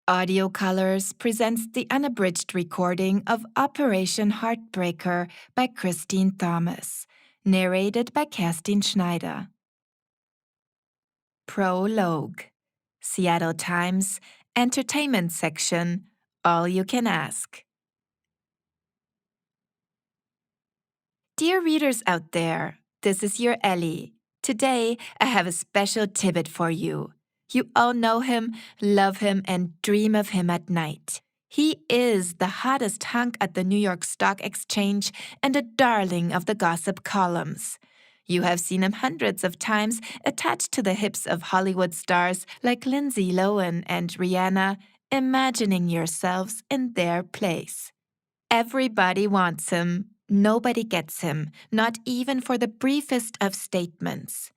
Audio Colors presents the unabridged recording of Operation Heartbreaker by Christine Thomas, narrated by Kerstin Schneider. Prologue. Seattle Times, Entertainment Section, All You Can Ask. Dear readers out there, this is your Ellie. Today, I have a special tidbit for you. You all know him, love him, and dream of him at night. He is the hottest hunk at the New York Stock Exchange and a darling of the gossip columns. You have seen him hundreds of times attached to the hips of Hollywood stars like Lindsay Lohan and Rihanna, imagining yourselves in their place. Everybody wants him. Nobody gets him, not even for the briefest of statements.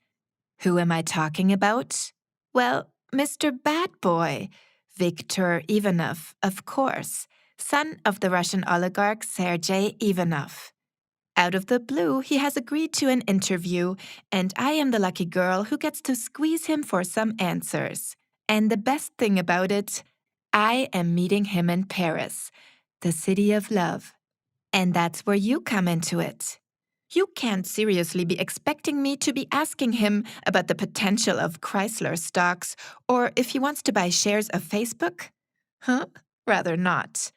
Who am I talking about? Well, Mr. Bad Boy, Viktor Ivanov, of course, son of the Russian oligarch Sergei Ivanov. Out of the blue, he has agreed to an interview, and I am the lucky girl who gets to squeeze him for some answers. And the best thing about it, I am meeting him in Paris, the city of love. And that's where you come into it. You can't seriously be expecting me to be asking him about the potential of Chrysler stocks or if he wants to buy shares of Facebook? Huh? Rather not.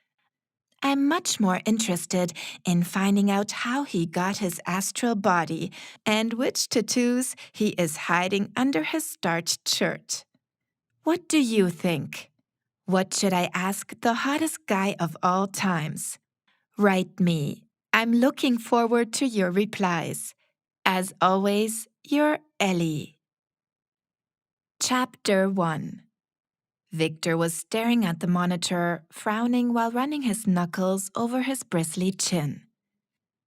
I'm much more interested in finding out how he got his astral body and which tattoos he is hiding under his starched shirt. What do you think? What should I ask the hottest guy of all times? Write me. I'm looking forward to your replies. As always, your Ellie. Chapter 1. Victor was staring at the monitor, frowning while running his knuckles over his bristly chin.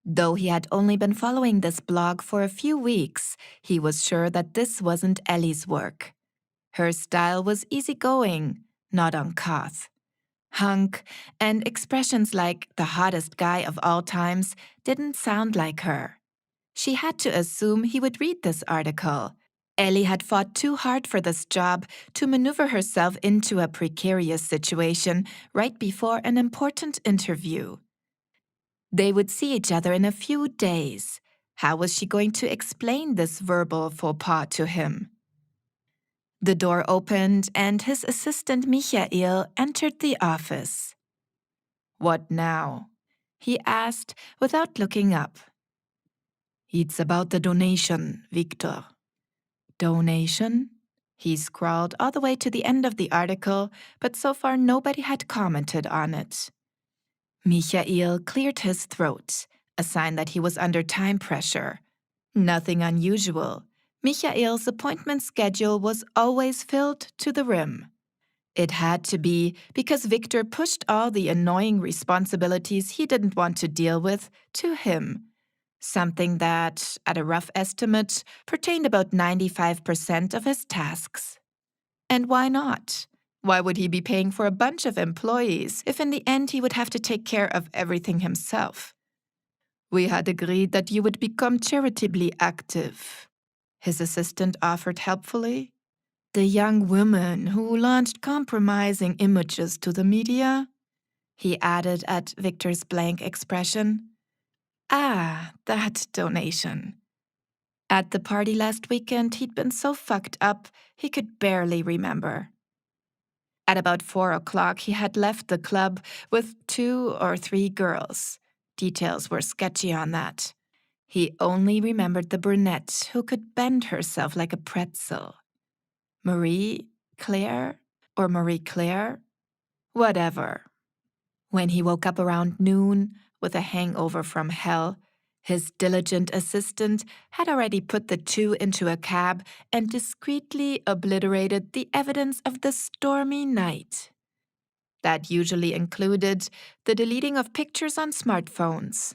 Though he had only been following this blog for a few weeks, he was sure that this wasn't Ellie's work. Her style was easygoing, not uncouth. Hunk, and expressions like the hottest guy of all times didn't sound like her. She had to assume he would read this article. Ellie had fought too hard for this job to maneuver herself into a precarious situation right before an important interview. They would see each other in a few days. How was she going to explain this verbal faux pas to him? The door opened and his assistant Michael entered the office. "What now?" he asked without looking up. "It's about the donation, Victor." "Donation?" He scrawled all the way to the end of the article, but so far nobody had commented on it. Michael cleared his throat, a sign that he was under time pressure. Nothing unusual. Michael's appointment schedule was always filled to the rim. It had to be because Victor pushed all the annoying responsibilities he didn't want to deal with to him. Something that, at a rough estimate, pertained about 95% of his tasks. And why not? Why would he be paying for a bunch of employees if in the end he would have to take care of everything himself? "We had agreed that you would become charitably active," his assistant offered helpfully. "The young woman who launched compromising images to the media?" he added at Victor's blank expression. "Ah, that donation." At the party last weekend, he'd been so fucked up he could barely remember. At about 4 o'clock, he had left the club with 2 or 3 girls. Details were sketchy on that. He only remembered the brunette who could bend herself like a pretzel. Marie Claire? Or Marie Claire? Whatever. When he woke up around noon, with a hangover from hell, his diligent assistant had already put the two into a cab and discreetly obliterated the evidence of the stormy night. That usually included the deleting of pictures on smartphones.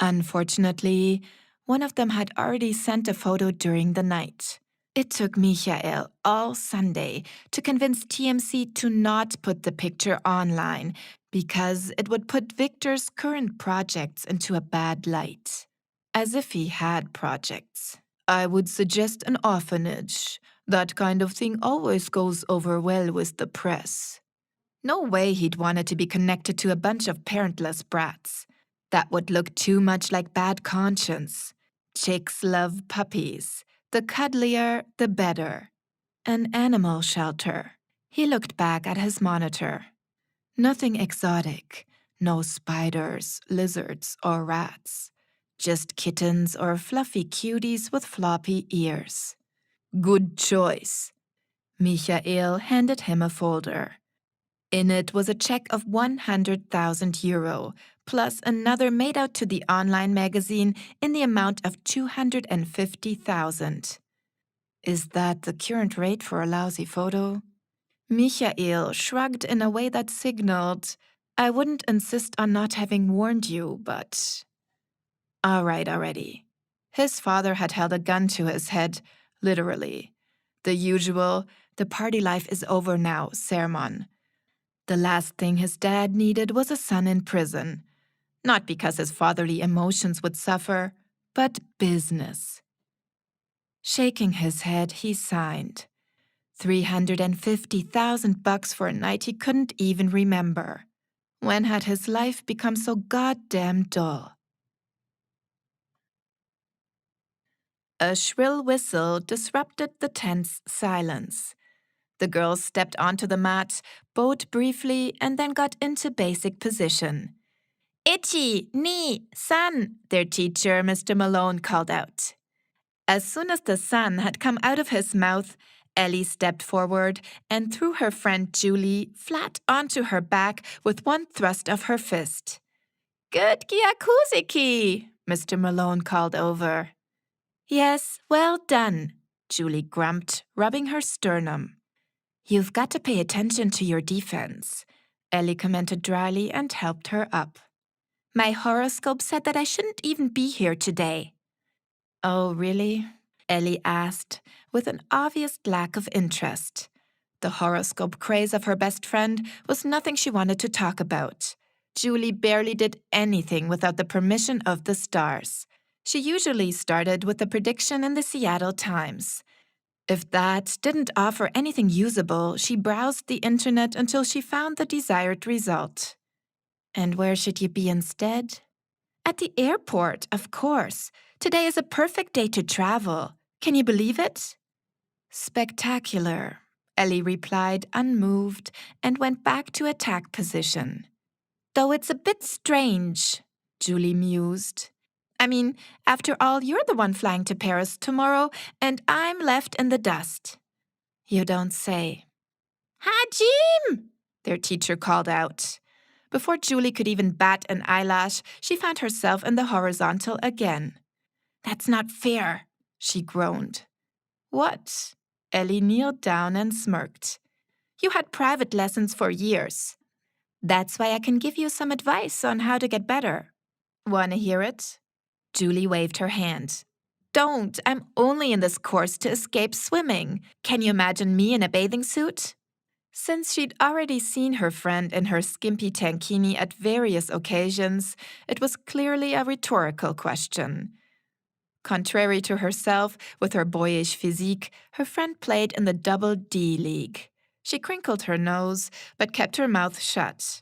Unfortunately, one of them had already sent a photo during the night. It took Michael all Sunday to convince TMC to not put the picture online because it would put Victor's current projects into a bad light. As if he had projects. "I would suggest an orphanage. That kind of thing always goes over well with the press." No way he'd wanted to be connected to a bunch of parentless brats. That would look too much like bad conscience. Chicks love puppies. The cuddlier, the better. An animal shelter. He looked back at his monitor. Nothing exotic. No spiders, lizards, or rats. Just kittens or fluffy cuties with floppy ears. Good choice. Michael handed him a folder. In it was a check of 100,000 euro, plus another made out to the online magazine in the amount of 250,000. Is that the current rate for a lousy photo? Michael shrugged in a way that signaled, I wouldn't insist on not having warned you, but... All right already. His father had held a gun to his head, literally. The usual, the party life is over now, sermon. The last thing his dad needed was a son in prison. Not because his fatherly emotions would suffer, but business. Shaking his head, he signed. 350,000 bucks for a night he couldn't even remember. When had his life become so goddamn dull? A shrill whistle disrupted the tense silence. The girls stepped onto the mat, bowed briefly, and then got into basic position. Ichi, ni, san, their teacher, Mr. Malone, called out. As soon as the san had come out of his mouth, Ellie stepped forward and threw her friend Julie flat onto her back with one thrust of her fist. Good gyakuziki, Mr. Malone called over. Yes, well done, Julie grumped, rubbing her sternum. You've got to pay attention to your defense, Ellie commented dryly and helped her up. My horoscope said that I shouldn't even be here today. Oh, really? Ellie asked, with an obvious lack of interest. The horoscope craze of her best friend was nothing she wanted to talk about. Julie barely did anything without the permission of the stars. She usually started with a prediction in the Seattle Times. If that didn't offer anything usable, she browsed the internet until she found the desired result. And where should you be instead? At the airport, of course. Today is a perfect day to travel. Can you believe it? Spectacular, Ellie replied, unmoved, and went back to attack position. Though it's a bit strange, Julie mused. I mean, after all, you're the one flying to Paris tomorrow, and I'm left in the dust. You don't say. Hajim! Their teacher called out. Before Julie could even bat an eyelash, she found herself in the horizontal again. That's not fair, she groaned. What? Ellie kneeled down and smirked. You had private lessons for years. That's why I can give you some advice on how to get better. Wanna hear it? Julie waved her hand. Don't, I'm only in this course to escape swimming. Can you imagine me in a bathing suit? Since she'd already seen her friend in her skimpy tankini at various occasions, it was clearly a rhetorical question. Contrary to herself, with her boyish physique, her friend played in the Double D League. She crinkled her nose, but kept her mouth shut.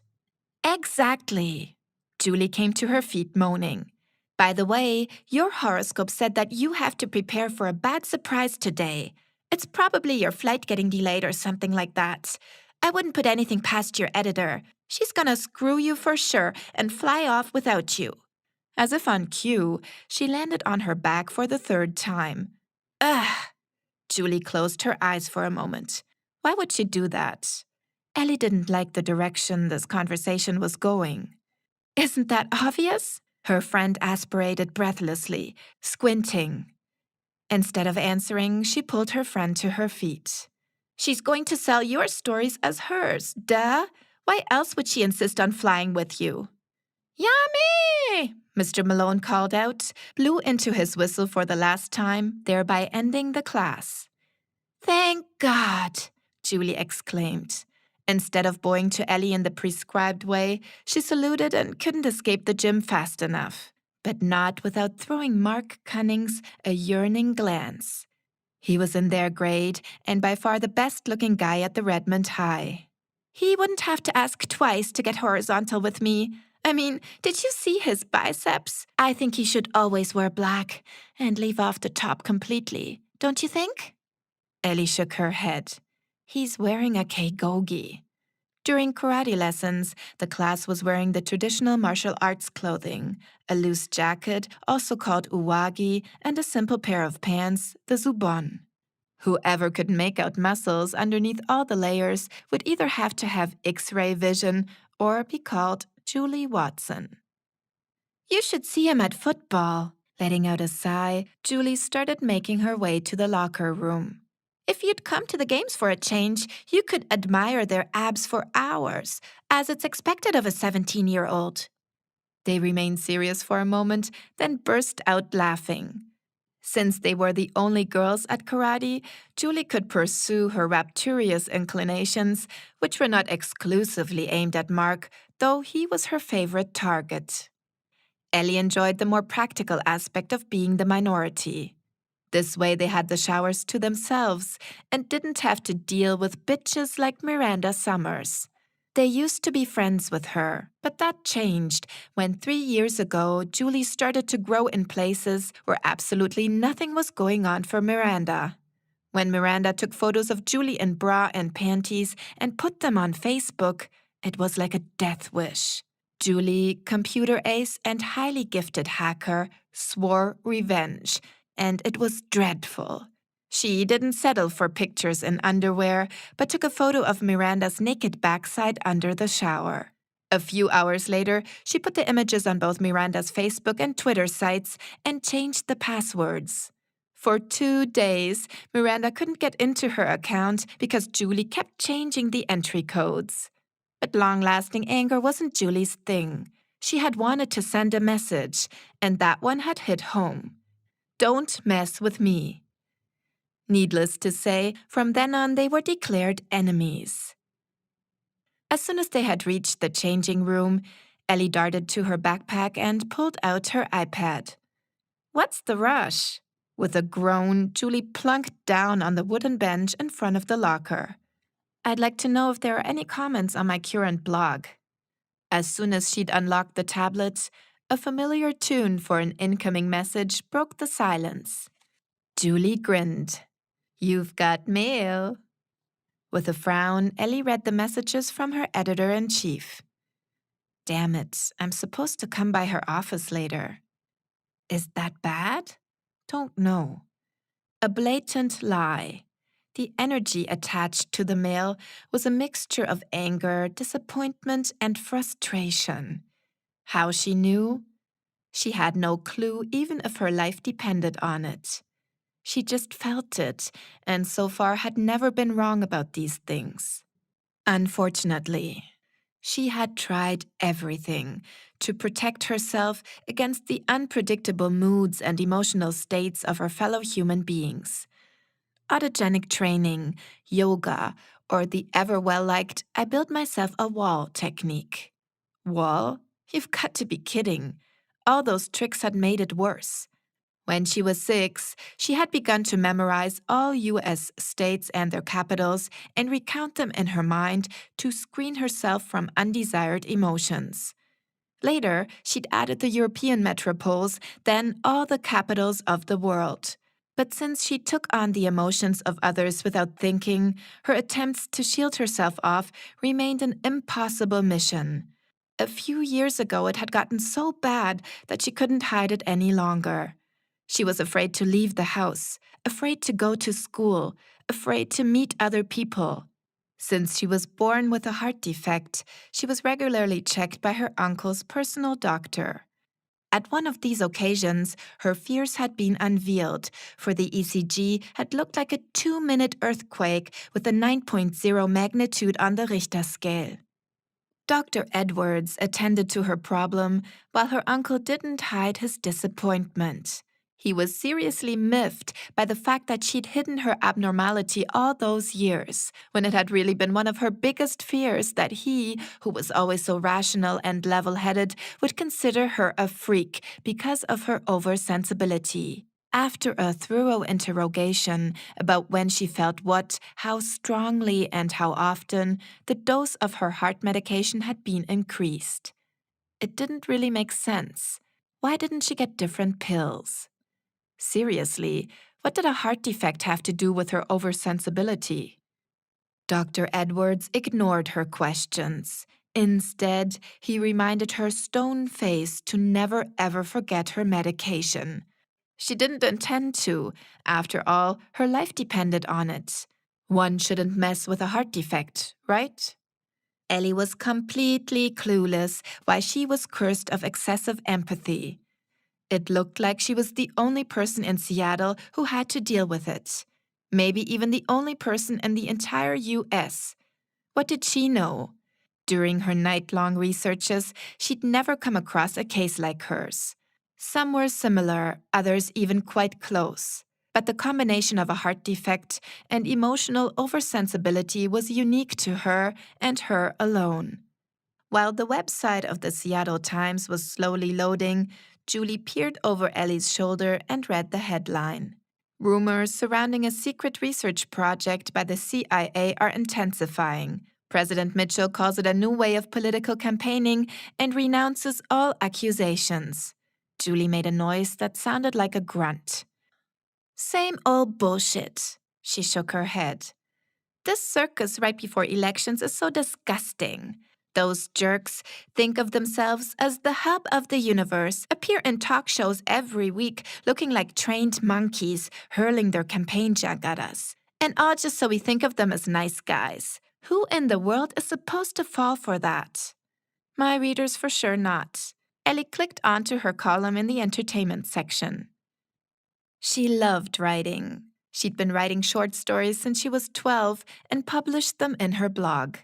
Exactly. Julie came to her feet, moaning. By the way, your horoscope said that you have to prepare for a bad surprise today. It's probably your flight getting delayed or something like that. I wouldn't put anything past your editor. She's gonna screw you for sure and fly off without you. As if on cue, she landed on her back for the third time. Ugh! Julie closed her eyes for a moment. Why would she do that? Ellie didn't like the direction this conversation was going. Isn't that obvious? Her friend aspirated breathlessly, squinting. Instead of answering, she pulled her friend to her feet. She's going to sell your stories as hers, duh. Why else would she insist on flying with you? Yummy! Mr. Malone called out, blew into his whistle for the last time, thereby ending the class. Thank God, Julie exclaimed. Instead of bowing to Ellie in the prescribed way, she saluted and couldn't escape the gym fast enough, but not without throwing Mark Cunnings a yearning glance. He was in their grade and by far the best-looking guy at the Redmond High. He wouldn't have to ask twice to get horizontal with me. I mean, did you see his biceps? I think he should always wear black and leave off the top completely. Don't you think? Ellie shook her head. He's wearing a keigogi. During karate lessons, the class was wearing the traditional martial arts clothing, a loose jacket, also called uwagi, and a simple pair of pants, the zubon. Whoever could make out muscles underneath all the layers would either have to have X-ray vision or be called Julie Watson. You should see him at football. Letting out a sigh, Julie started making her way to the locker room. If you'd come to the games for a change, you could admire their abs for hours, as it's expected of a 17-year-old. They remained serious for a moment, then burst out laughing. Since they were the only girls at karate, Julie could pursue her rapturous inclinations, which were not exclusively aimed at Mark, though he was her favorite target. Ellie enjoyed the more practical aspect of being the minority. This way they had the showers to themselves and didn't have to deal with bitches like Miranda Summers. They used to be friends with her, but that changed when 3 years ago Julie started to grow in places where absolutely nothing was going on for Miranda. When Miranda took photos of Julie in bra and panties and put them on Facebook, it was like a death wish. Julie, computer ace and highly gifted hacker, swore revenge, and it was dreadful. She didn't settle for pictures in underwear, but took a photo of Miranda's naked backside under the shower. A few hours later, she put the images on both Miranda's Facebook and Twitter sites and changed the passwords. For 2 days, Miranda couldn't get into her account because Julie kept changing the entry codes. But long-lasting anger wasn't Julie's thing. She had wanted to send a message, and that one had hit home. Don't mess with me. Needless to say, from then on they were declared enemies. As soon as they had reached the changing room, Ellie darted to her backpack and pulled out her iPad. What's the rush? With a groan, Julie plunked down on the wooden bench in front of the locker. I'd like to know if there are any comments on my current blog. As soon as she'd unlocked the tablet, a familiar tune for an incoming message broke the silence. Julie grinned. You've got mail. With a frown, Ellie read the messages from her editor-in-chief. Damn it, I'm supposed to come by her office later. Is that bad? Don't know. A blatant lie. The energy attached to the mail was a mixture of anger, disappointment, and frustration. How she knew? She had no clue, even if her life depended on it. She just felt it, and so far had never been wrong about these things. Unfortunately, she had tried everything to protect herself against the unpredictable moods and emotional states of her fellow human beings. Autogenic training, yoga, or the ever-well-liked I build myself a wall technique. Wall? You've got to be kidding. All those tricks had made it worse. When she was 6, she had begun to memorize all U.S. states and their capitals and recount them in her mind to screen herself from undesired emotions. Later, she'd added the European metropoles, then all the capitals of the world. But since she took on the emotions of others without thinking, her attempts to shield herself off remained an impossible mission. A few years ago, it had gotten so bad that she couldn't hide it any longer. She was afraid to leave the house, afraid to go to school, afraid to meet other people. Since she was born with a heart defect, she was regularly checked by her uncle's personal doctor. At one of these occasions, her fears had been unveiled, for the ECG had looked like a 2-minute earthquake with a 9.0 magnitude on the Richter scale. Dr. Edwards attended to her problem, while her uncle didn't hide his disappointment. He was seriously miffed by the fact that she'd hidden her abnormality all those years, when it had really been one of her biggest fears that he, who was always so rational and level-headed, would consider her a freak because of her oversensibility. After a thorough interrogation about when she felt what, how strongly, and how often, the dose of her heart medication had been increased. It didn't really make sense. Why didn't she get different pills? Seriously, what did a heart defect have to do with her oversensibility? Dr. Edwards ignored her questions. Instead, he reminded her stone-faced to never ever forget her medication. She didn't intend to. After all, her life depended on it. One shouldn't mess with a heart defect, right? Ellie was completely clueless why she was cursed of excessive empathy. It looked like she was the only person in Seattle who had to deal with it. Maybe even the only person in the entire US. What did she know? During her night-long researches, she'd never come across a case like hers. Some were similar, others even quite close. But the combination of a heart defect and emotional oversensibility was unique to her and her alone. While the website of the Seattle Times was slowly loading, Julie peered over Ellie's shoulder and read the headline. Rumors surrounding a secret research project by the CIA are intensifying. President Mitchell calls it a new way of political campaigning and renounces all accusations. Julie made a noise that sounded like a grunt. Same old bullshit. She shook her head. This circus right before elections is so disgusting. Those jerks think of themselves as the hub of the universe, appear in talk shows every week looking like trained monkeys, hurling their campaign junk at us. And all just so we think of them as nice guys. Who in the world is supposed to fall for that? My readers for sure not. Ellie clicked onto her column in the entertainment section. She loved writing. She'd been writing short stories since she was 12 and published them in her blog.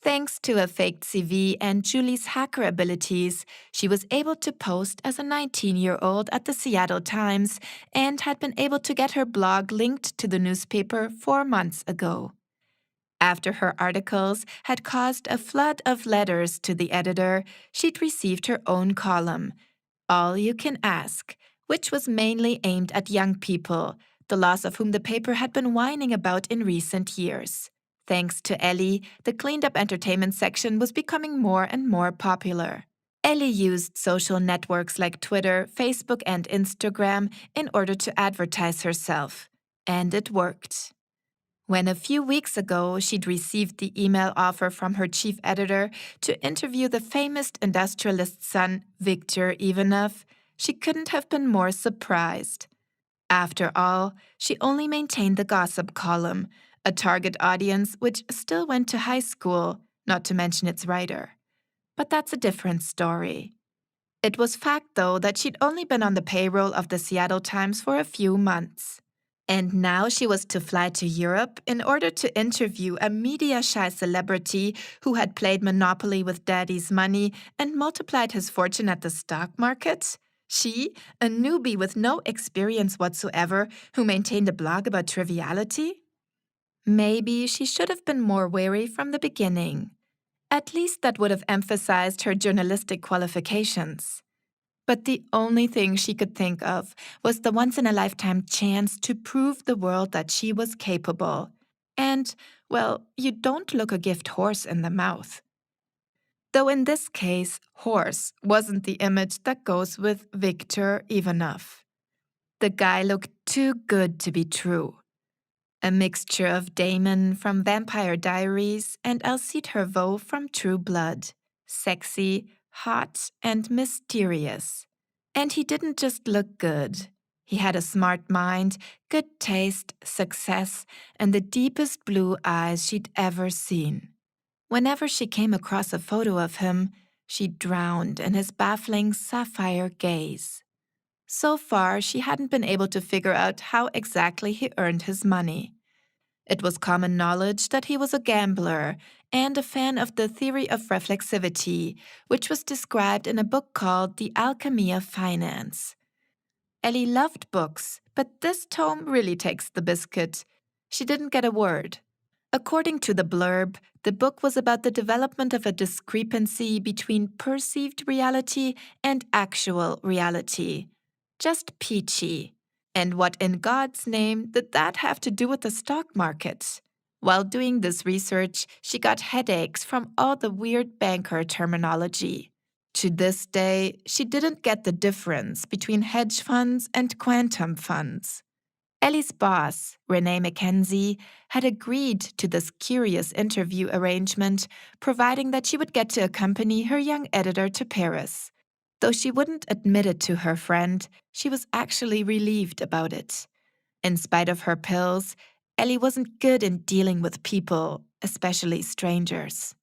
Thanks to a faked CV and Julie's hacker abilities, she was able to post as a 19-year-old at the Seattle Times and had been able to get her blog linked to the newspaper 4 months ago. After her articles had caused a flood of letters to the editor, she'd received her own column, All You Can Ask, which was mainly aimed at young people, the loss of whom the paper had been whining about in recent years. Thanks to Ellie, the cleaned-up entertainment section was becoming more and more popular. Ellie used social networks like Twitter, Facebook, and Instagram in order to advertise herself. And it worked. When a few weeks ago she'd received the email offer from her chief editor to interview the famous industrialist's son, Victor Ivanov, she couldn't have been more surprised. After all, she only maintained the gossip column, a target audience which still went to high school, not to mention its writer. But that's a different story. It was fact, though, that she'd only been on the payroll of the Seattle Times for a few months. And now she was to fly to Europe in order to interview a media-shy celebrity who had played Monopoly with Daddy's money and multiplied his fortune at the stock market? She, a newbie with no experience whatsoever, who maintained a blog about triviality? Maybe she should have been more wary from the beginning. At least that would have emphasized her journalistic qualifications. But the only thing she could think of was the once-in-a-lifetime chance to prove the world that she was capable. And, well, you don't look a gift horse in the mouth. Though in this case, horse wasn't the image that goes with Victor Ivanov. The guy looked too good to be true. A mixture of Damon from Vampire Diaries and Alcide Herveau from True Blood. Sexy, hot, and mysterious. And he didn't just look good. He had a smart mind, good taste, success, and the deepest blue eyes she'd ever seen. Whenever she came across a photo of him, she drowned in his baffling sapphire gaze. So far, she hadn't been able to figure out how exactly he earned his money. It was common knowledge that he was a gambler and a fan of the theory of reflexivity, which was described in a book called The Alchemy of Finance. Ellie loved books, but this tome really takes the biscuit. She didn't get a word. According to the blurb, the book was about the development of a discrepancy between perceived reality and actual reality. Just peachy. And what in God's name did that have to do with the stock market? While doing this research, she got headaches from all the weird banker terminology. To this day, she didn't get the difference between hedge funds and quantum funds. Ellie's boss, Renee Mackenzie, had agreed to this curious interview arrangement, providing that she would get to accompany her young editor to Paris. Though she wouldn't admit it to her friend, she was actually relieved about it. In spite of her pills, Ellie wasn't good in dealing with people, especially strangers.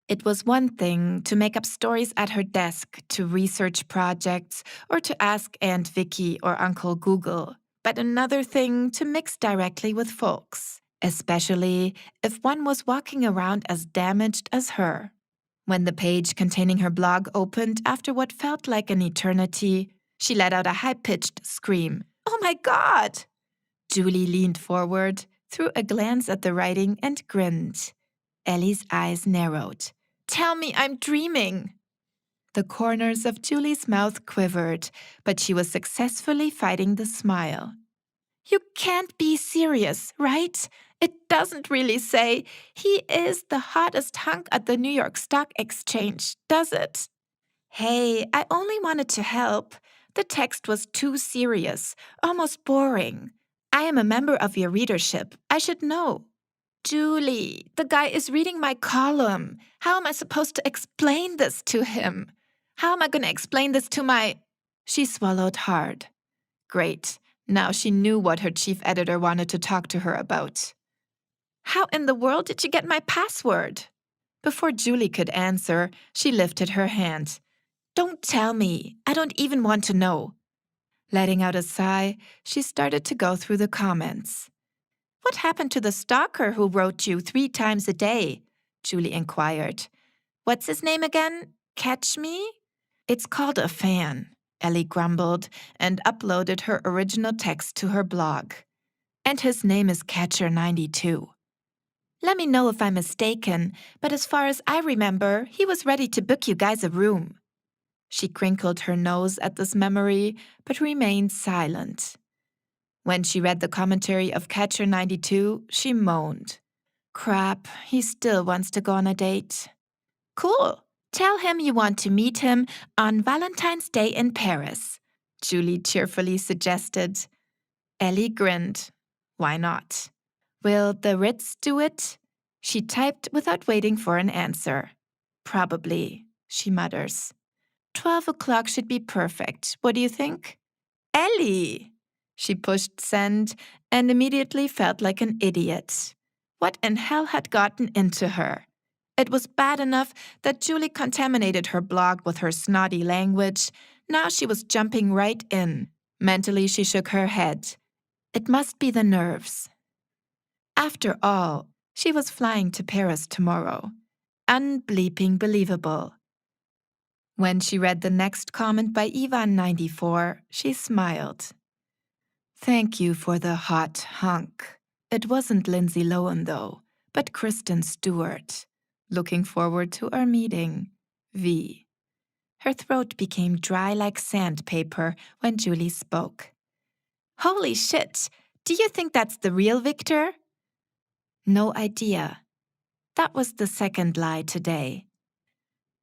It was one thing to make up stories at her desk to research projects or to ask Aunt Vicky or Uncle Google, but another thing to mix directly with folks, especially if one was walking around as damaged as her. When the page containing her blog opened after what felt like an eternity, she let out a high-pitched scream. "Oh my God!" Julie leaned forward, threw a glance at the writing, and grinned. Ellie's eyes narrowed. "Tell me I'm dreaming!" The corners of Julie's mouth quivered, but she was successfully fighting the smile. "You can't be serious, right? It doesn't really say, 'He is the hottest hunk at the New York Stock Exchange,' does it?" "Hey, I only wanted to help. The text was too serious, almost boring. I am a member of your readership. I should know." "Julie, the guy is reading my column. How am I supposed to explain this to him? How am I going to explain this to my—" She swallowed hard. Great. Now she knew what her chief editor wanted to talk to her about. "How in the world did you get my password?" Before Julie could answer, she lifted her hand. "Don't tell me. I don't even want to know." Letting out a sigh, she started to go through the comments. "What happened to the stalker who wrote you 3 times a day?" Julie inquired. "What's his name again? Catch me?" "It's called a fan," Ellie grumbled and uploaded her original text to her blog. "And his name is Catcher92. Let me know if I'm mistaken, but as far as I remember, he was ready to book you guys a room." She crinkled her nose at this memory, but remained silent. When she read the commentary of Catcher92, she moaned. "Crap, he still wants to go on a date." "Cool. Tell him you want to meet him on Valentine's Day in Paris," Julie cheerfully suggested. Ellie grinned. Why not? "Will the Ritz do it?" She typed without waiting for an answer. "Probably," she mutters. 12 o'clock should be perfect. What do you think?" "Ellie!" She pushed send and immediately felt like an idiot. What in hell had gotten into her? It was bad enough that Julie contaminated her blog with her snotty language. Now she was jumping right in. Mentally, she shook her head. It must be the nerves. After all, she was flying to Paris tomorrow. Unbleeping believable. When she read the next comment by Ivan94, she smiled. "Thank you for the hot hunk. It wasn't Lindsay Lohan, though, but Kristen Stewart. Looking forward to our meeting. V." Her throat became dry like sandpaper when Julie spoke. "Holy shit! Do you think that's the real Victor?" "No idea." That was the second lie today.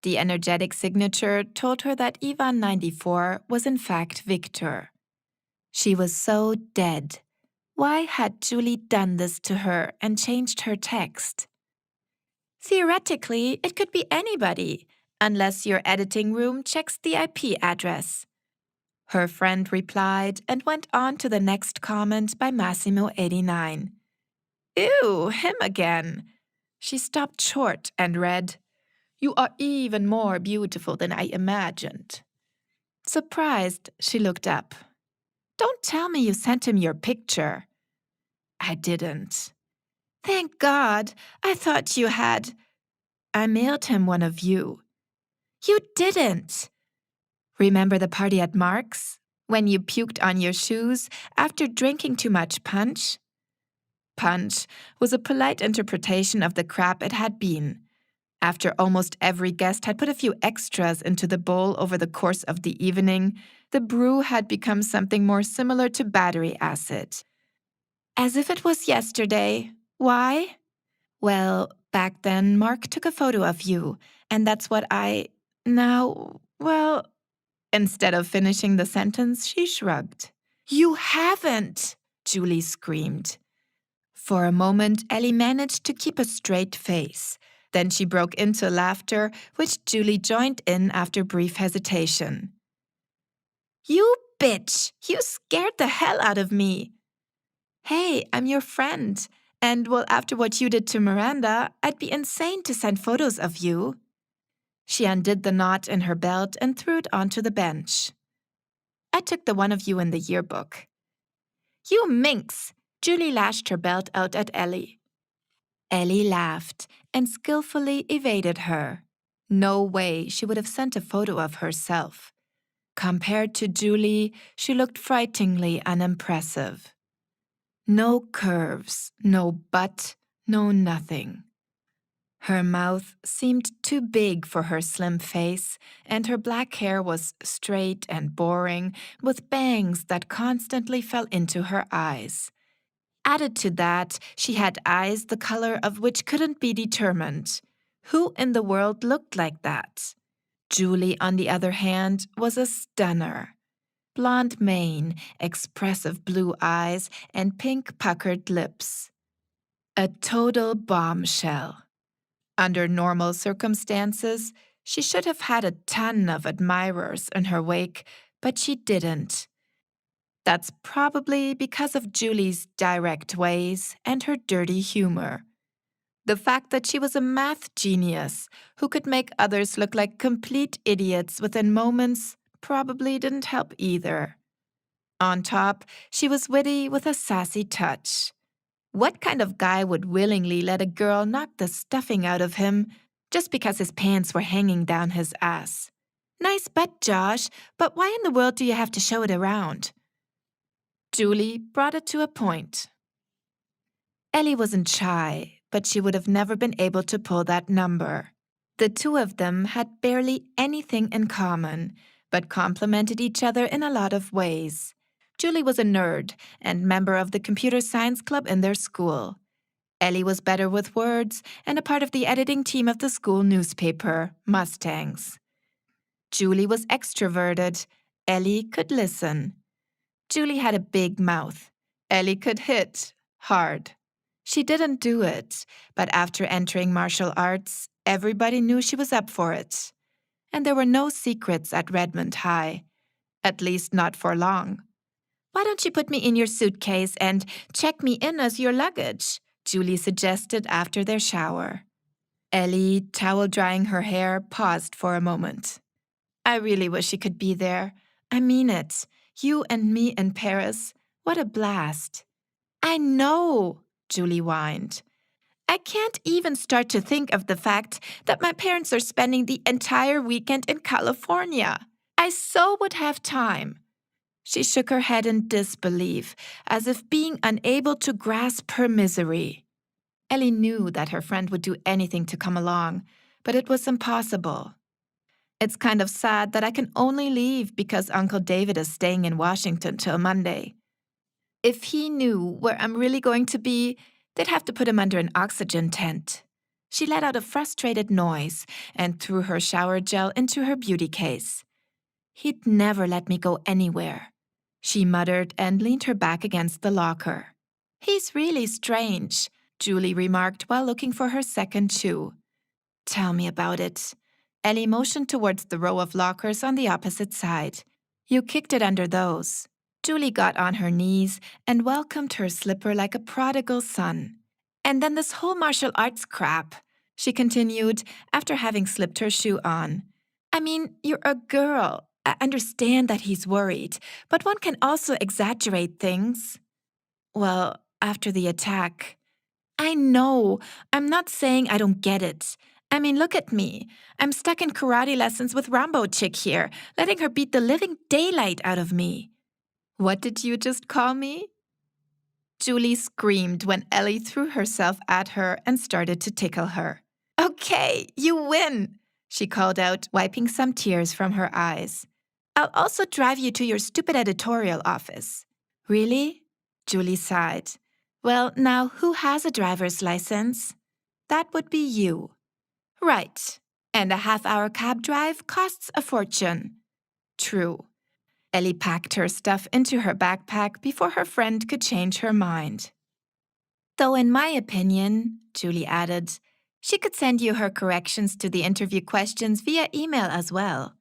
The energetic signature told her that Ivan94 was in fact Victor. She was so dead. Why had Julie done this to her and changed her text? "Theoretically, it could be anybody, unless your editing room checks the IP address." Her friend replied and went on to the next comment by Massimo89. "Ew, him again." She stopped short and read, "You are even more beautiful than I imagined." Surprised, she looked up. "Don't tell me you sent him your picture." "I didn't." "Thank God. I thought you had." "I mailed him one of you." "You didn't." "Remember the party at Mark's? When you puked on your shoes after drinking too much punch?" Punch was a polite interpretation of the crap it had been. After almost every guest had put a few extras into the bowl over the course of the evening, The brew had become something more similar to battery acid. As if it was yesterday. Why? Well, back then, Mark took a photo of you, and that's what I... Now, well... Instead of finishing the sentence, she shrugged. You haven't, Julie screamed. For a moment, Ellie managed to keep a straight face. Then she broke into laughter, which Julie joined in after brief hesitation. You bitch! You scared the hell out of me! Hey, I'm your friend. And well, after what you did to Miranda, I'd be insane to send photos of you. She undid the knot in her belt and threw it onto the bench. I took the one of you in the yearbook. You minx! Julie lashed her belt out at Ellie. Ellie laughed and skillfully evaded her. No way she would have sent a photo of herself. Compared to Julie, she looked frighteningly unimpressive. No curves, no butt, no nothing. Her mouth seemed too big for her slim face, and her black hair was straight and boring, with bangs that constantly fell into her eyes. Added to that, she had eyes the color of which couldn't be determined. Who in the world looked like that? Julie, on the other hand, was a stunner. Blonde mane, expressive blue eyes, and pink puckered lips. A total bombshell. Under normal circumstances, she should have had a ton of admirers in her wake, but she didn't. That's probably because of Julie's direct ways and her dirty humor. The fact that she was a math genius who could make others look like complete idiots within moments probably didn't help either. On top, she was witty with a sassy touch. What kind of guy would willingly let a girl knock the stuffing out of him just because his pants were hanging down his ass? Nice butt, Josh, but why in the world do you have to show it around? Julie brought it to a point. Ellie wasn't shy, but she would have never been able to pull that number. The two of them had barely anything in common, but complemented each other in a lot of ways. Julie was a nerd and member of the computer science club in their school. Ellie was better with words and a part of the editing team of the school newspaper, Mustangs. Julie was extroverted. Ellie could listen. Julie had a big mouth. Ellie could hit hard. She didn't do it, but after entering martial arts, everybody knew she was up for it. And there were no secrets at Redmond High. At least not for long. Why don't you put me in your suitcase and check me in as your luggage? Julie suggested after their shower. Ellie, towel drying her hair, paused for a moment. I really wish you could be there. I mean it. You and me in Paris. What a blast. I know, Julie whined. I can't even start to think of the fact that my parents are spending the entire weekend in California. I so would have time. She shook her head in disbelief, as if being unable to grasp her misery. Ellie knew that her friend would do anything to come along, but it was impossible. It's kind of sad that I can only leave because Uncle David is staying in Washington till Monday. If he knew where I'm really going to be, they'd have to put him under an oxygen tent. She let out a frustrated noise and threw her shower gel into her beauty case. He'd never let me go anywhere. She muttered and leaned her back against the locker. He's really strange, Julie remarked while looking for her second shoe. Tell me about it. Ellie motioned towards the row of lockers on the opposite side. You kicked it under those. Julie got on her knees and welcomed her slipper like a prodigal son. And then this whole martial arts crap, she continued after having slipped her shoe on. I mean, you're a girl. I understand that he's worried, but one can also exaggerate things. Well, after the attack. I know. I'm not saying I don't get it. I mean, look at me. I'm stuck in karate lessons with Rambo chick here, letting her beat the living daylight out of me. What did you just call me? Julie screamed when Ellie threw herself at her and started to tickle her. Okay, you win, she called out, wiping some tears from her eyes. I'll also drive you to your stupid editorial office. Really? Julie sighed. Well, now who has a driver's license? That would be you. Right. And a half-hour cab drive costs a fortune. True. Ellie packed her stuff into her backpack before her friend could change her mind. Though in my opinion, Julie added, she could send you her corrections to the interview questions via email as well.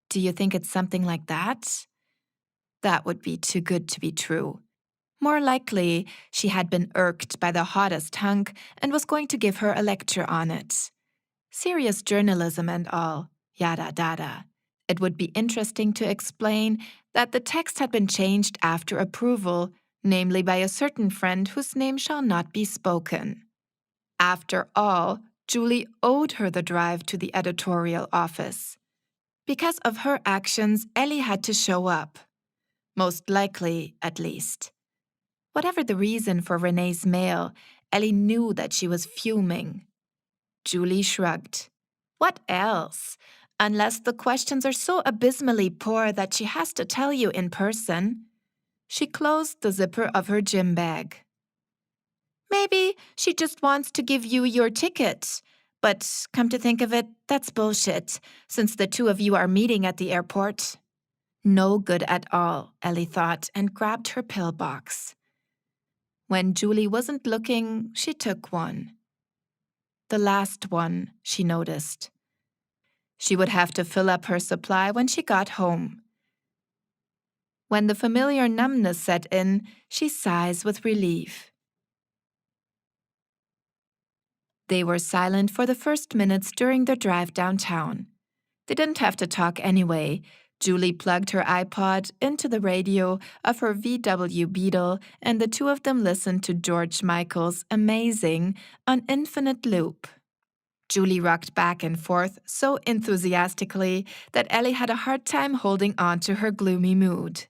Do you think it's something like that? That would be too good to be true. More likely, she had been irked by the hottest hunk and was going to give her a lecture on it. Serious journalism and all, yada dada. It would be interesting to explain that the text had been changed after approval, namely by a certain friend whose name shall not be spoken. After all, Julie owed her the drive to the editorial office. Because of her actions, Ellie had to show up. Most likely, at least. Whatever the reason for Renee's mail, Ellie knew that she was fuming. Julie shrugged. What else? Unless the questions are so abysmally poor that she has to tell you in person. She closed the zipper of her gym bag. Maybe she just wants to give you your ticket. But come to think of it, that's bullshit, since the two of you are meeting at the airport. No good at all, Ellie thought, and grabbed her pillbox. When Julie wasn't looking, she took one. The last one, she noticed. She would have to fill up her supply when she got home. When the familiar numbness set in, she sighs with relief. They were silent for the first minutes during their drive downtown. They didn't have to talk anyway. Julie plugged her iPod into the radio of her VW Beetle, and the two of them listened to George Michael's Amazing on infinite loop. Julie rocked back and forth so enthusiastically that Ellie had a hard time holding on to her gloomy mood.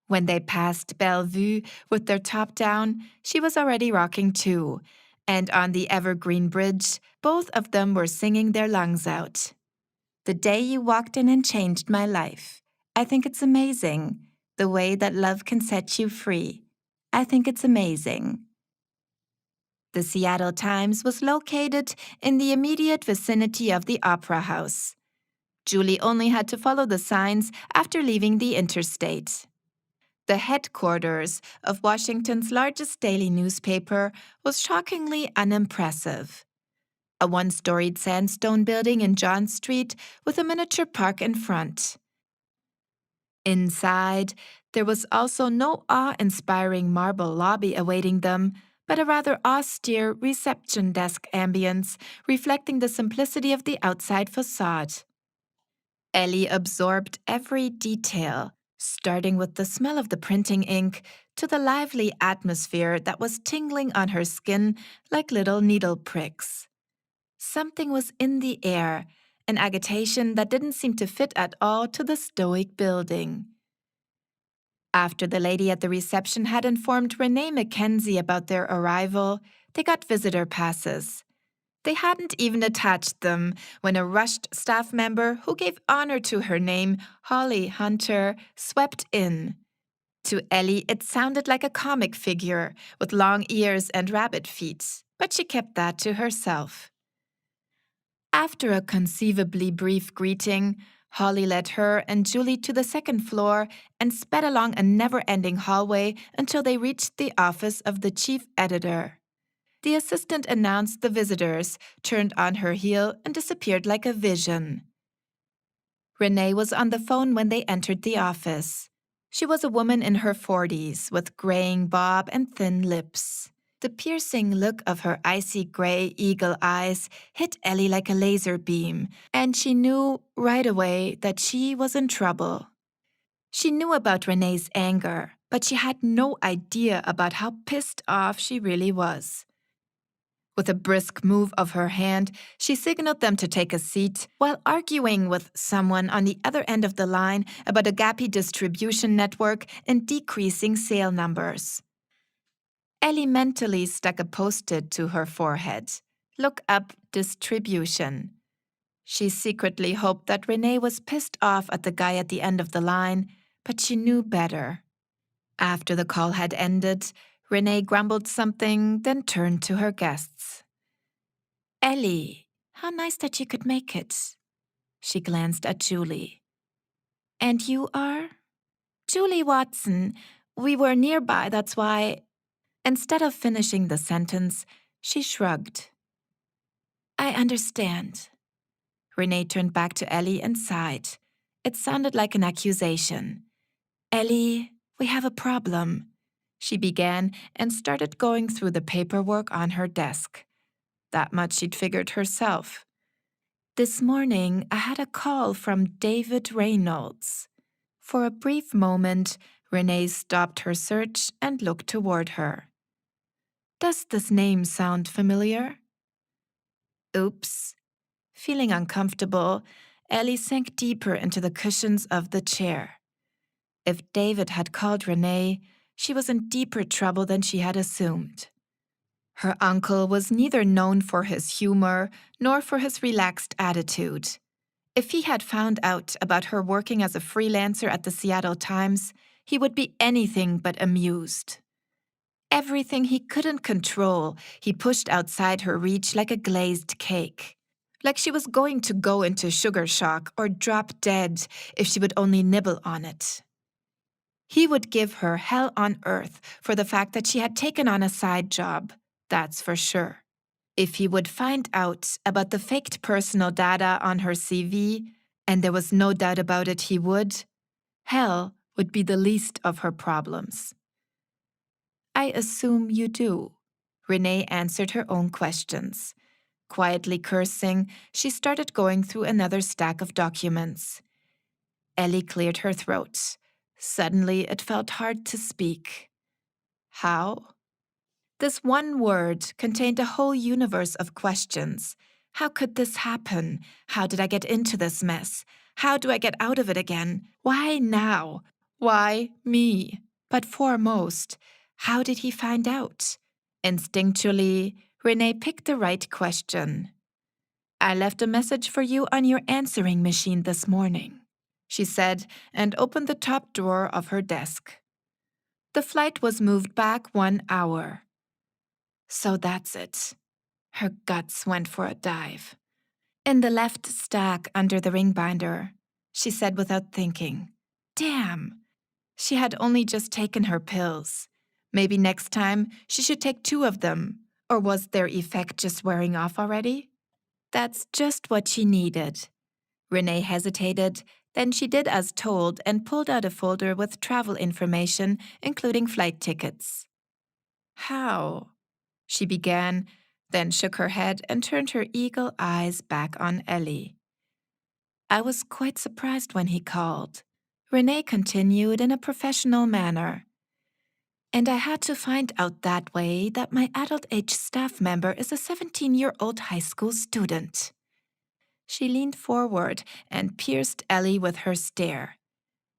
When they passed Bellevue with their top down, she was already rocking too, and on the Evergreen Bridge, both of them were singing their lungs out. The day you walked in and changed my life. I think it's amazing, the way that love can set you free. I think it's amazing. The Seattle Times was located in the immediate vicinity of the Opera House. Julie only had to follow the signs after leaving the interstate. The headquarters of Washington's largest daily newspaper was shockingly unimpressive. A one-storied sandstone building in John Street with a miniature park in front. Inside, there was also no awe-inspiring marble lobby awaiting them, but a rather austere reception desk ambience reflecting the simplicity of the outside facade. Ellie absorbed every detail, starting with the smell of the printing ink to the lively atmosphere that was tingling on her skin like little needle pricks. Something was in the air, an agitation that didn't seem to fit at all to the stoic building. After the lady at the reception had informed Renee Mackenzie about their arrival, they got visitor passes. They hadn't even attached them when a rushed staff member who gave honor to her name, Holly Hunter, swept in. To Ellie, it sounded like a comic figure with long ears and rabbit feet, but she kept that to herself. After a conceivably brief greeting, Holly led her and Julie to the second floor and sped along a never-ending hallway until they reached the office of the chief editor. The assistant announced the visitors, turned on her heel, and disappeared like a vision. Renee was on the phone when they entered the office. She was a woman in her 40s with graying bob and thin lips. The piercing look of her icy gray eagle eyes hit Ellie like a laser beam, and she knew right away that she was in trouble. She knew about Renee's anger, but she had no idea about how pissed off she really was. With a brisk move of her hand, she signaled them to take a seat while arguing with someone on the other end of the line about a gappy distribution network and decreasing sale numbers. Ellie mentally stuck a post-it to her forehead. Look up distribution. She secretly hoped that Renee was pissed off at the guy at the end of the line, but she knew better. After the call had ended, Renee grumbled something, then turned to her guests. Ellie, how nice that you could make it. She glanced at Julie. And you are? Julie Watson. We were nearby, that's why. Instead of finishing the sentence, she shrugged. I understand. Renee turned back to Ellie and sighed. It sounded like an accusation. Ellie, we have a problem. She began and started going through the paperwork on her desk. That much she'd figured herself. This morning, I had a call from David Reynolds. For a brief moment, Renee stopped her search and looked toward her. Does this name sound familiar? Oops. Feeling uncomfortable, Ellie sank deeper into the cushions of the chair. If David had called Renee, she was in deeper trouble than she had assumed. Her uncle was neither known for his humor nor for his relaxed attitude. If he had found out about her working as a freelancer at the Seattle Times, he would be anything but amused. Everything he couldn't control, he pushed outside her reach like a glazed cake. Like she was going to go into sugar shock or drop dead if she would only nibble on it. He would give her hell on earth for the fact that she had taken on a side job, that's for sure. If he would find out about the faked personal data on her CV, and there was no doubt about it he would, hell would be the least of her problems. I assume you do. Renee answered her own questions. Quietly cursing, she started going through another stack of documents. Ellie cleared her throat. Suddenly, it felt hard to speak. How? This one word contained a whole universe of questions. How could this happen? How did I get into this mess? How do I get out of it again? Why now? Why me? But foremost, how did he find out? Instinctually, Renee picked the right question. I left a message for you on your answering machine this morning, she said, and opened the top drawer of her desk. The flight was moved back 1 hour. So that's it. Her guts went for a dive. In the left stack under the ring binder, she said without thinking. Damn. She had only just taken her pills. Maybe next time she should take 2 of them. Or was their effect just wearing off already? That's just what she needed. Renee hesitated, then she did as told and pulled out a folder with travel information, including flight tickets. How? She began, then shook her head and turned her eagle eyes back on Ellie. I was quite surprised when he called. Renee continued in a professional manner. And I had to find out that way that my adult-age staff member is a 17-year-old high school student. She leaned forward and pierced Ellie with her stare.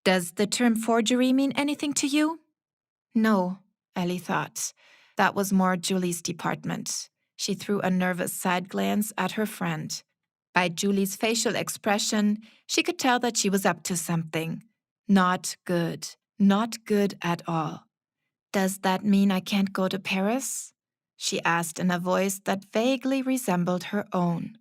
Does the term forgery mean anything to you? No, Ellie thought. That was more Julie's department. She threw a nervous side glance at her friend. By Julie's facial expression, she could tell that she was up to something. Not good. Not good at all. Does that mean I can't go to Paris? She asked in a voice that vaguely resembled her own.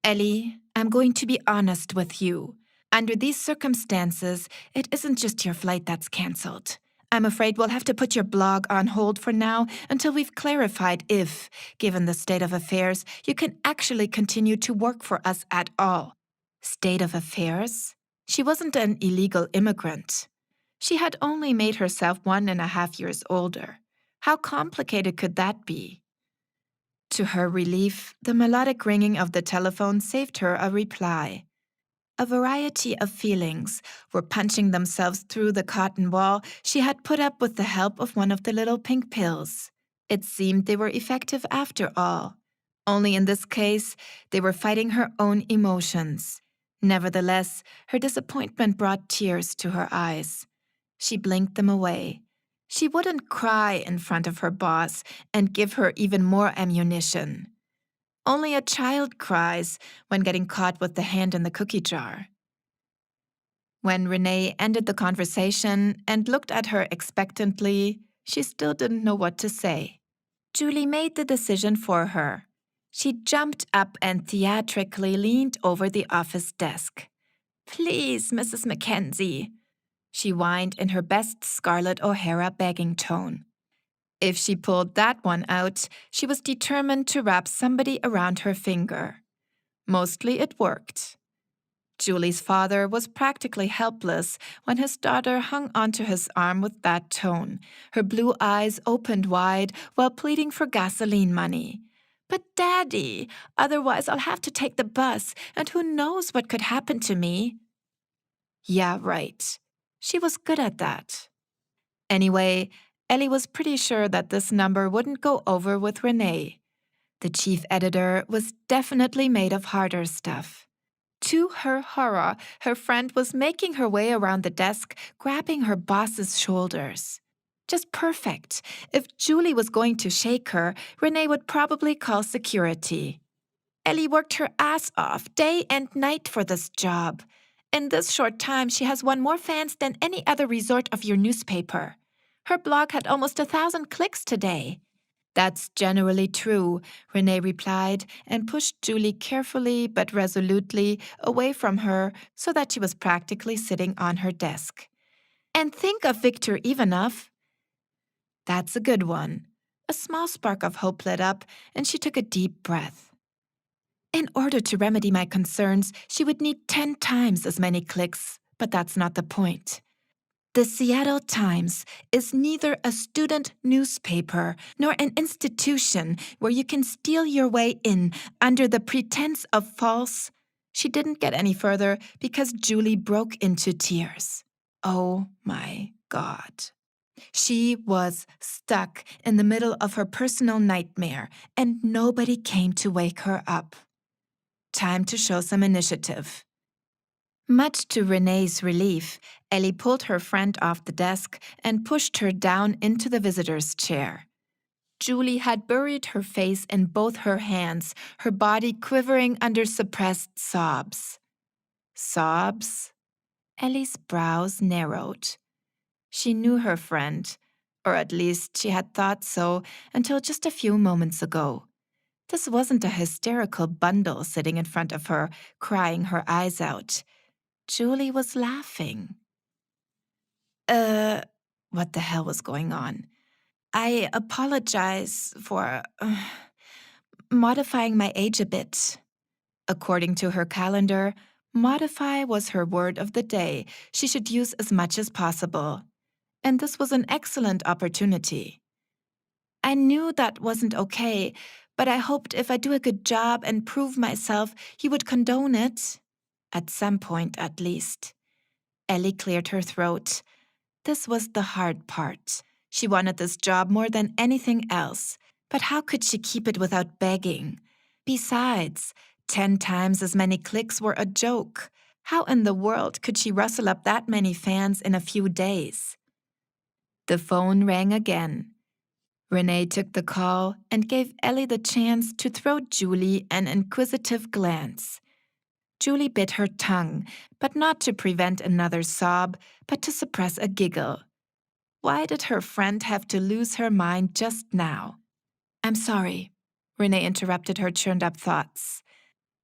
Ellie, I'm going to be honest with you. Under these circumstances, it isn't just your flight that's cancelled. I'm afraid we'll have to put your blog on hold for now until we've clarified if, given the state of affairs, you can actually continue to work for us at all. State of affairs? She wasn't an illegal immigrant. She had only made herself 1.5 years older. How complicated could that be? To her relief, the melodic ringing of the telephone saved her a reply. A variety of feelings were punching themselves through the cotton wall she had put up with the help of one of the little pink pills. It seemed they were effective after all. Only in this case, they were fighting her own emotions. Nevertheless, her disappointment brought tears to her eyes. She blinked them away. She wouldn't cry in front of her boss and give her even more ammunition. Only a child cries when getting caught with the hand in the cookie jar. When Renee ended the conversation and looked at her expectantly, she still didn't know what to say. Julie made the decision for her. She jumped up and theatrically leaned over the office desk. "Please, Mrs. Mackenzie," she whined in her best Scarlett O'Hara begging tone. If she pulled that one out, she was determined to wrap somebody around her finger. Mostly it worked. Julie's father was practically helpless when his daughter hung onto his arm with that tone, her blue eyes opened wide while pleading for gasoline money. "But Daddy, otherwise I'll have to take the bus, and who knows what could happen to me?" Yeah, right. She was good at that. Anyway, Ellie was pretty sure that this number wouldn't go over with Renee. The chief editor was definitely made of harder stuff. To her horror, her friend was making her way around the desk, grabbing her boss's shoulders. Just perfect. If Julie was going to shake her, Renee would probably call security. Ellie worked her ass off day and night for this job. In this short time, she has won more fans than any other resort of your newspaper. Her blog had almost 1,000 clicks today. That's generally true, Renee replied and pushed Julie carefully but resolutely away from her so that she was practically sitting on her desk. And think of Viktor Ivanov. That's a good one. A small spark of hope lit up, and she took a deep breath. In order to remedy my concerns, she would need 10 times as many clicks, but that's not the point. The Seattle Times is neither a student newspaper nor an institution where you can steal your way in under the pretense of false. She didn't get any further because Julie broke into tears. Oh my God. She was stuck in the middle of her personal nightmare, and nobody came to wake her up. Time to show some initiative. Much to Renee's relief, Ellie pulled her friend off the desk and pushed her down into the visitor's chair. Julie had buried her face in both her hands, her body quivering under suppressed sobs. Sobs? Ellie's brows narrowed. She knew her friend, or at least she had thought so until just a few moments ago. This wasn't a hysterical bundle sitting in front of her, crying her eyes out. Julie was laughing. What the hell was going on? I apologize for modifying my age a bit. According to her calendar, modify was her word of the day she should use as much as possible. And this was an excellent opportunity. I knew that wasn't okay, but I hoped if I do a good job and prove myself, you would condone it. At some point, at least. Ellie cleared her throat. This was the hard part. She wanted this job more than anything else, but how could she keep it without begging? Besides, 10 times as many clicks were a joke. How in the world could she rustle up that many fans in a few days? The phone rang again. Renee took the call and gave Ellie the chance to throw Julie an inquisitive glance. Julie bit her tongue, but not to prevent another sob, but to suppress a giggle. Why did her friend have to lose her mind just now? "I'm sorry," Renee interrupted her churned-up thoughts.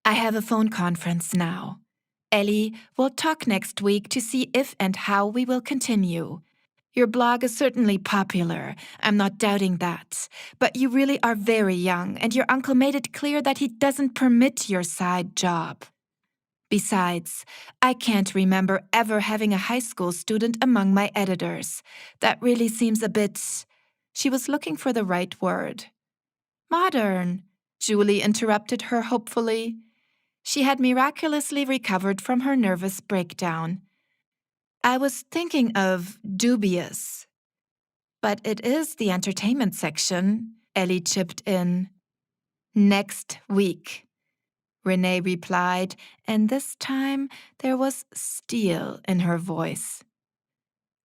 "I have a phone conference now. Ellie, we'll talk next week to see if and how we will continue. Your blog is certainly popular, I'm not doubting that, but you really are very young, and your uncle made it clear that he doesn't permit your side job. Besides, I can't remember ever having a high school student among my editors. That really seems a bit..." She was looking for the right word. "Modern," Julie interrupted her hopefully. She had miraculously recovered from her nervous breakdown. "I was thinking of dubious." "But it is the entertainment section," Ellie chipped in. "Next week," Renee replied, and this time there was steel in her voice.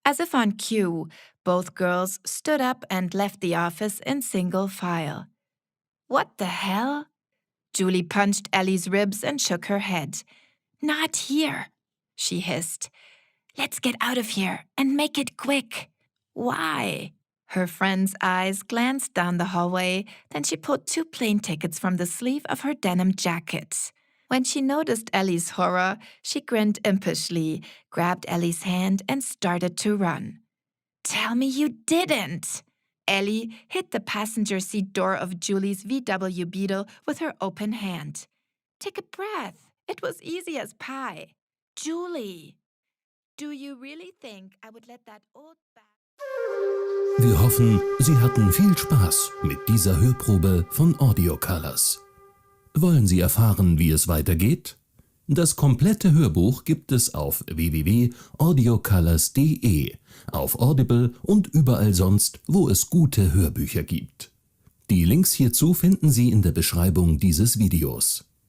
As if on cue, both girls stood up and left the office in single file. What the hell? Julie punched Ellie's ribs and shook her head. "Not here," she hissed. "Let's get out of here and make it quick." "Why?" Her friend's eyes glanced down the hallway, then she pulled 2 plane tickets from the sleeve of her denim jacket. When she noticed Ellie's horror, she grinned impishly, grabbed Ellie's hand, and started to run. "Tell me you didn't!" Ellie hit the passenger seat door of Julie's VW Beetle with her open hand. "Take a breath. It was easy as pie." "Julie, do you really think I would let that old Wir hoffen, Sie hatten viel Spaß mit dieser Hörprobe von Audio Colors. Wollen Sie erfahren, wie es weitergeht? Das komplette Hörbuch gibt es auf www.audiocolors.de, auf Audible und überall sonst, wo es gute Hörbücher gibt. Die Links hierzu finden Sie in der Beschreibung dieses Videos.